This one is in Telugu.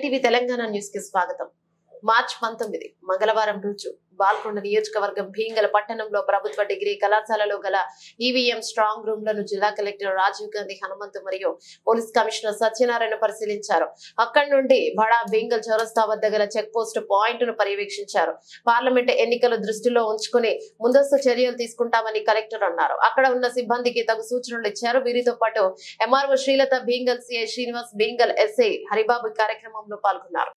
టీవీ తెలంగాణ న్యూస్ కి స్వాగతం. మార్చి 19 మంగళవారం రోజు బాల్కొండ నియోజకవర్గం భీంగల పట్టణంలో ప్రభుత్వ డిగ్రీ కళాశాలలో గల ఈవీఎం స్ట్రాంగ్ రూమ్ లను జిల్లా కలెక్టర్ రాజీవ్ గాంధీ హనుమంతు మరియు పోలీస్ కమిషనర్ సత్యనారాయణ పరిశీలించారు. అక్కడి నుండి బడా భీంగల్ చౌరస్తా వద్ద గల చెక్ పోస్ట్ పాయింట్ ను పర్యవేక్షించారు. పార్లమెంట్ ఎన్నికలు దృష్టిలో ఉంచుకుని ముందస్తు చర్యలు తీసుకుంటామని కలెక్టర్ అన్నారు. అక్కడ ఉన్న సిబ్బందికి తగు సూచనలు ఇచ్చారు. వీరితో పాటు MRO Srilatha Bheemgal, CI Srinivas Bheemgal, SI Haribabu కార్యక్రమంలో పాల్గొన్నారు.